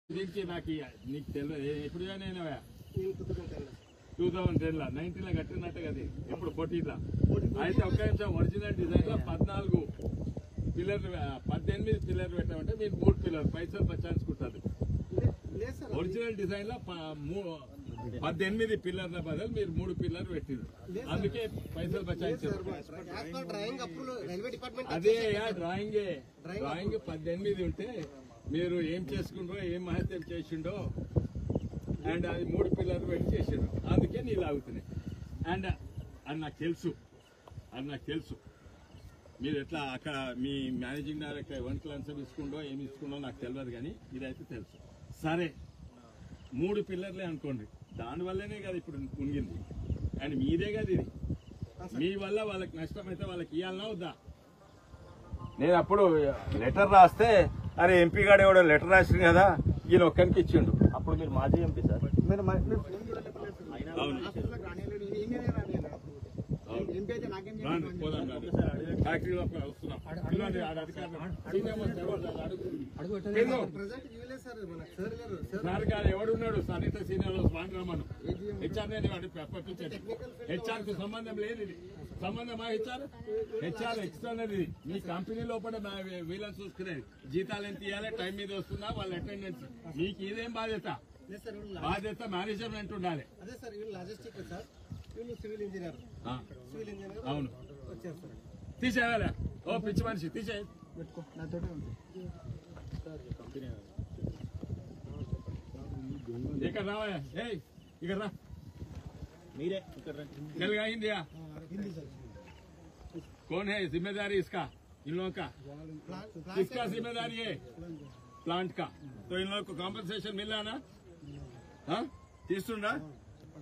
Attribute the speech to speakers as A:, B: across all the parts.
A: దీనికి నాకు నీకు తెలియదు ఎప్పుడు జాయిన్ అయినావా 2010 19 కట్టినట్టు కదా ఇప్పుడు 14 అయితే ఒక్క నిమిషం ఒరిజినల్ డిజైన్ లో 14 పిల్లర్లు 18 పిల్లర్లు పెట్టామంటే మీరు 3 పిల్లర్లు పైసలు బచాయించుకుంటారు ఒరిజినల్ డిజైన్ లో 18 పిల్లర్ల బదులు మీరు 3 పిల్లర్లు పెట్టిండ్రు అందుకే పైసలు బచాయించారు అదే డ్రాయింగ్ 18 ఉంటే మీరు ఏం చేసుకుండ్రో ఏం మహత్యం చేసిండో అండ్ అది 3 పిల్లర్లు పెట్టి చేసిండ్రు అందుకే నీళ్ళు ఆగుతున్నాయి అండ్ అది నాకు తెలుసు మీరు ఎట్లా అక్కడ మీ మేనేజింగ్ డైరెక్టర్ ఎవరికి లంచం ఇస్తుండో ఏమి ఇస్తుండో నాకు తెలియదు కానీ ఇదైతే తెలుసు సరే 3 పిల్లర్లే అనుకోండి దానివల్లనే కదా ఇప్పుడు మునిగింది అండ్ మీదే కదా ఇది మీ వల్ల వాళ్ళకి నష్టం అయితే వాళ్ళకి ఇవ్వాలన్నా వద్దా నేను అప్పుడు లెటర్ రాస్తే అరే ఎంపీ గారు ఎవడో లెటర్ రాసింది కదా ఈయన ఒక్కరికి ఇచ్చిండు
B: అప్పుడు మీరు మాజీ ఎంపీ సార్
A: ఫ్యాక్టరీలో వస్తున్నాం సార్ గారు ఎవడున్నాడు సన్నిహిత సీనియర్ స్వామి రమ్మను హెచ్ఆర్ హెచ్ఆర్ కు సంబంధం లేదు ఇది సంబంధమా హెచ్ఆర్ ఎక్స్టర్నల్ ఇది మీ కంపెనీ లోపల వీళ్ళని చూసుకునేది జీతాలు ఎంత ఇవ్వాలి టైం మీద వస్తుందా వాళ్ళ అటెండెన్స్ మీకు ఇదేం బాధ్యత మేనేజ్మెంట్ ఉండాలి అవును తీసేయాలి ఓ పిచ్చి మనిషి తీసేయి ఇక్కడ రావా ఇక్కడ రా
B: మీరే
A: తెలుगा हिंदी कौन है जिम्मेदारी इसका इन लोगों का किसका जिम्मेदारी है प्लांट का तो इन लोगों को कॉम्पनसेशन मिल रहा ना हाँ तीसरा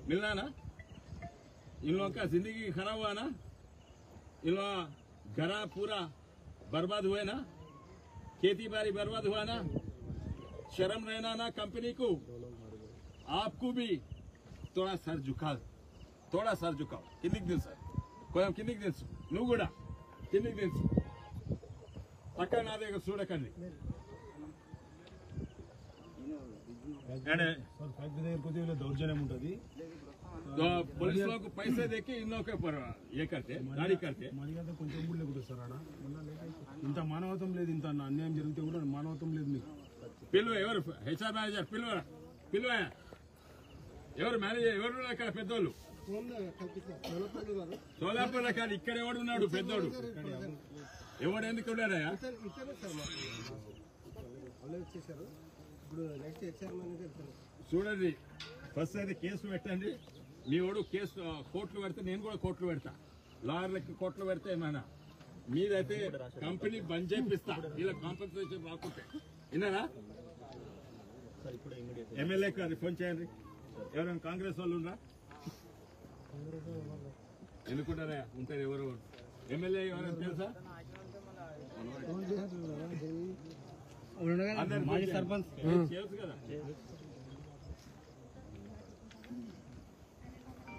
A: मिलना ना इन लोगों का जिंदगी खराब हुआ ना इन लोग घरा पूरा बर्बाद हुए ना खेती बाड़ी बर्बाद हुआ ना शर्म रहना ना कंपनी को आपको भी थोड़ा सर झुकाओ కిందికి దించు కొంచెం కిందికి దించు నువ్వు కూడా కిందికి దించు పక్కన నా దగ్గర చూడకండి
B: దౌర్జన్యం ఉంటుంది
A: पुलिस लोग को पैसे देके इन लोगों के ऊपर ये करते गाड़ी करते
B: మర్యాద కొంచెం కూడా లేకుండా సార్ ఆడ ఇంత మానవత్వం లేదు ఇంత అన్యాయం జరిగితే కూడా మానవత్వం లేదు మీకు
A: పిలువ ఎవరు హెచ్ఆర్ మేనేజర్ పిలువ ఎవరు మేనేజర్ ఎవరు అక్కడ పెద్దోళ్ళు సోలాపూర్ కాదు ఇక్కడ ఎవడు ఉన్నాడు పెద్దోడు ఎవడు ఎందుకు ఉన్నారయ్యా చూడండి ఫస్ట్ అయితే కేసు పెట్టండి మీ వాడు కేసు కోర్టులు పెడితే నేను కూడా కోర్టులు పెడతా లాయర్లకి కోర్టులు పెడితే ఏమైనా మీదైతే కంపెనీ బంద్ చేపిస్తా ఇలా కాంపెన్సేషన్ రాకుంటే విన్నారా ఎమ్మెల్యేకి అది ఫోన్ చేయండి ఎవరైనా కాంగ్రెస్ వాళ్ళు ఉన్నారా ఎన్నుకుంటారా ఉంటారు ఎవరు ఎమ్మెల్యే ఎవరైనా తెలుసా
B: మాజీ సర్పంచ్
A: తెలుసు కదా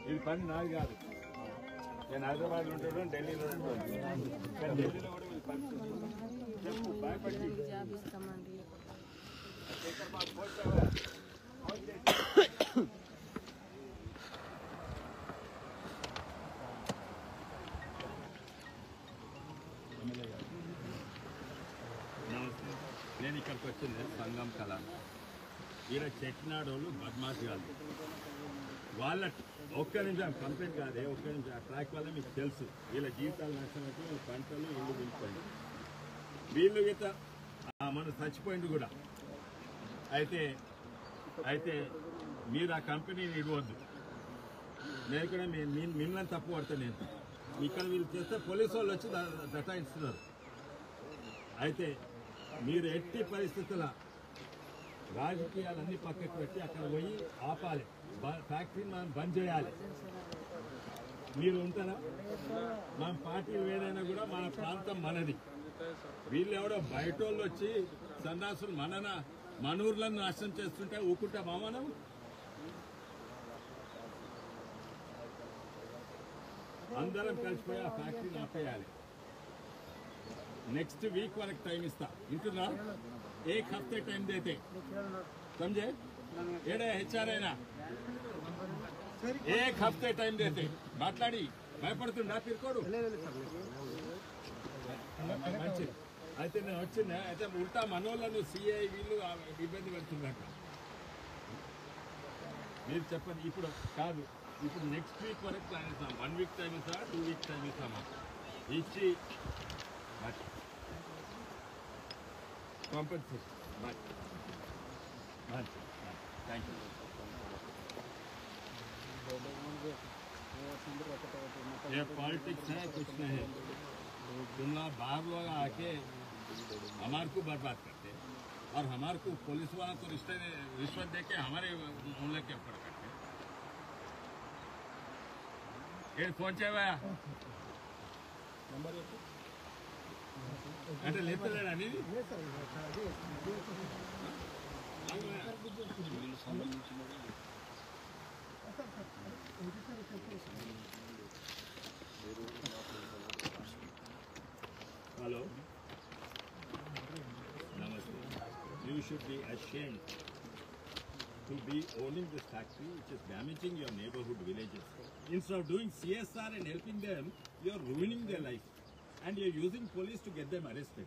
A: ఇది పని నాది కాదు నేను హైదరాబాద్ లో ఉంటాను ఢిల్లీలో ఉంటాను ఢిల్లీలో కూడా వీళ్ళు పని చెప్పు భయపడి నేను ఇక్కడికి వచ్చింది సంగం కళ ఈయన చెట్నాడోళ్ళు బద్మాష్ కాదు వాళ్ళ ఒక్క నిమిషం కంప్లైంట్ కాదే ఒక్క నిమిషం ఆ ట్రాక్ వల్ల మీకు తెలుసు వీళ్ళ జీవితాలు నష్టమైతే వీళ్ళ పంటలు ఇల్లు నిలిపోయింది వీళ్ళు గీత మనం చచ్చిపోయింది కూడా అయితే మీరు ఆ కంపెనీని ఇవ్వద్దు నేను కూడా మిమ్మల్ని తప్పు పడతాను నేను ఇక్కడ వీళ్ళు చేస్తే పోలీసు వాళ్ళు వచ్చి దటాయిస్తున్నారు అయితే మీరు ఎట్టి పరిస్థితుల రాజకీయాలన్నీ పక్కకు పెట్టి అక్కడ పోయి ఆపాలి ఫ్యాక్టరీని మనం బంద్ చేయాలి మీరు ఉంటారా మన పార్టీలు వేరైనా కూడా మన ప్రాంతం మనది వీళ్ళు ఎవడో బయట వాళ్ళు వచ్చి సన్నాసులు మన ఊర్లను నాశనం చేస్తుంటే ఊకుంటామా మనం అందరం కలిసిపోయి ఆ ఫ్యాక్టరీని ఆపేయాలి नेक्स्ट वीक वरक टाइम इस्ता इंटुना एक हफ्ते टाइम देते समझे ఏడే హెచ్ఆర్ అయినా एक हफ्ते टाइम देते మాట్లాడి భయపడుతుండా పిరుకోడు అయితే నేను వచ్చిందా అయితే ఉల్టా మనోళ్ళను సిఐ వీళ్ళు ఇబ్బంది పెడుతున్నట్టు మీరు చెప్పండి ఇప్పుడు కాదు ఇప్పుడు నెక్స్ట్ వీక్ వరకు ప్లాన్ ఇస్తాం 1 వీక్ టైం ఇస్తా 2 వీక్ టైం ఇస్తామా ఇచ్చి కాంపెన్సేషన్ థ్యాంక్ యూ ये पॉलिटिक्स है कुछ नहीं तुम लोग बाहर लोग आके हमारे को बर्बाद करते और हमारे को पुलिस वाला तो रिश्वत दे के हमारे हमले के ऊपर करते ये पहुंचे हुआ అంటే లేపలేడా నీది Hello. Namaste. You should be ashamed to be owning this factory which is damaging your neighborhood villages. Instead of doing CSR and helping them, you are ruining their life. And you are using police to get them arrested.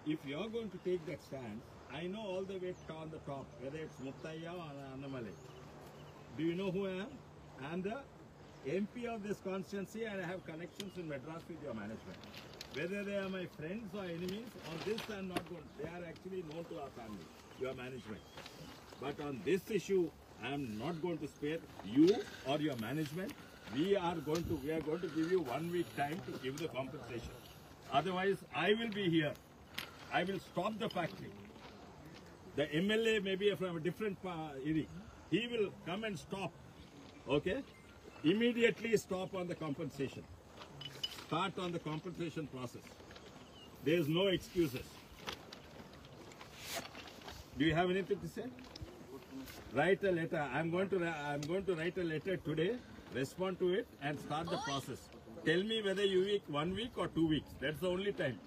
A: If you are going to take that stand, I know all the way on the top, whether it's Muttaya or Annamalai. Do you know who I am? I am the MP of this constituency and I have connections in Madras with your management. Whether they are my friends or enemies, on this I am not going. They are actually known to our family, your management. But on this issue, I am not going to spare you or your management. We are going to give you 1 week time to give the compensation. Otherwise, I will be here. I will stop the factory. The MLA may be from a different area. He will come and stop. Okay? Immediately stop on the compensation. Start on the compensation process. There is no excuses. Do you have anything to say? Write a letter. I'm going to write a letter today. Respond to it and start the process. Tell me whether you week 1 week or 2 weeks. That's the only time.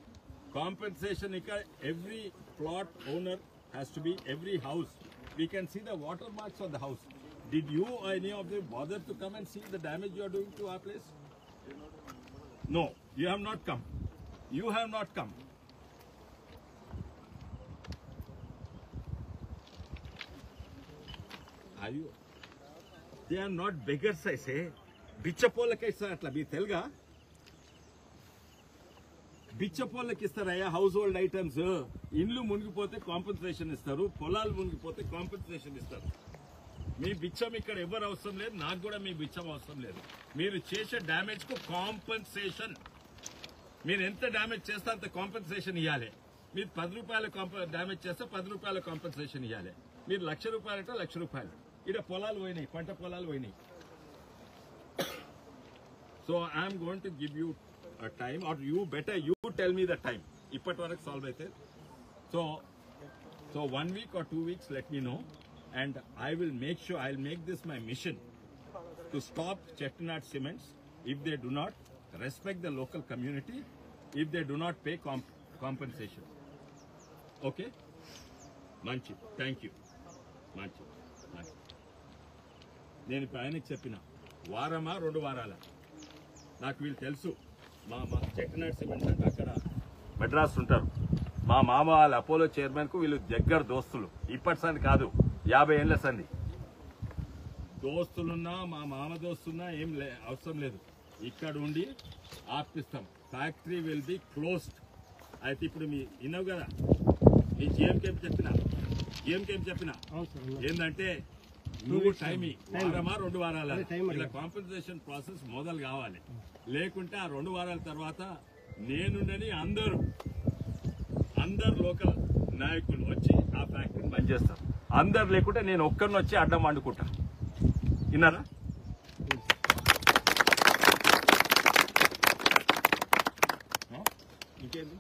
A: Compensation. Every plot owner has to be every house. We can see the watermarks on the house. Did you or any of them bother to come and see the damage you are doing to our place? No, you have not come. You have not come. Are you? They are not beggars, I say. బిచ్చపోళ్ళకి ఇస్తారు అట్లా మీ తెలుగా బిచ్చపోళ్ళకి ఇస్తారయ్యా house hold items ఇండ్లు మునిగిపోతే compensation ఇస్తారు పొలాలు మునిగిపోతే compensation ఇస్తారు మీ బిచ్చం ఇక్కడ ఎవరు అవసరం లేదు నాకు కూడా మీ బిచ్చం అవసరం లేదు మీరు చేసే డ్యామేజ్ కు కాంపెన్సేషన్ మీరు ఎంత డ్యామేజ్ చేస్తే అంత కాంపెన్సేషన్ ఇవ్వాలి మీరు 10 రూపాయల డ్యామేజ్ చేస్తే 10 రూపాయల కాంపెన్సేషన్ ఇవ్వాలి మీరు ₹1,00,000 అంటే ₹1,00,000 ఇక్కడ పొలాలు పోయినాయి పంట పొలాలు పోయినాయి so I'm going to give you a time or you tell me the time ippati varaku solve aithe so 1 week or 2 weeks let me know and I will make sure I'll make this my mission to stop Chettinad Cements if they do not respect the local community if they do not pay compensation okay manchi thank you manchi నేను ఆయనకి చెప్పిన వారమా 2 వారాల నాకు వీళ్ళు తెలుసు మా Chettinad cements అంటే అక్కడ మెడ్రాస్ ఉంటారు మా మామ వాళ్ళ అపోలో చైర్మన్ కు వీళ్ళు దగ్గర దోస్తులు ఇప్పటి సంది కాదు 50 ఏళ్ల సంది దోస్తులున్నా మా మామ దోస్తున్నా ఏం అవసరం లేదు ఇక్కడ ఉండి ఆపిస్తాం ఫ్యాక్టరీ విల్ బి క్లోజ్డ్ అయితే ఇప్పుడు మీ విన్నావు కదా మీ జిఎంకేం చెప్పినా ఏంటంటే నువ్వు టైం వారమా 2 వారాల ఇలా కాంపెన్సేషన్ ప్రాసెస్ మొదలు కావాలి లేకుంటే ఆ 2 వారాల తర్వాత నేనుండని అందరూ లోకల్ నాయకులు వచ్చి ఆ ఫ్యాక్టరీని బంద్ చేస్తారు అందరు లేకుంటే నేను ఒక్కరిని వచ్చి అడ్డం వండుకుంటా విన్నారా ఇంకేంది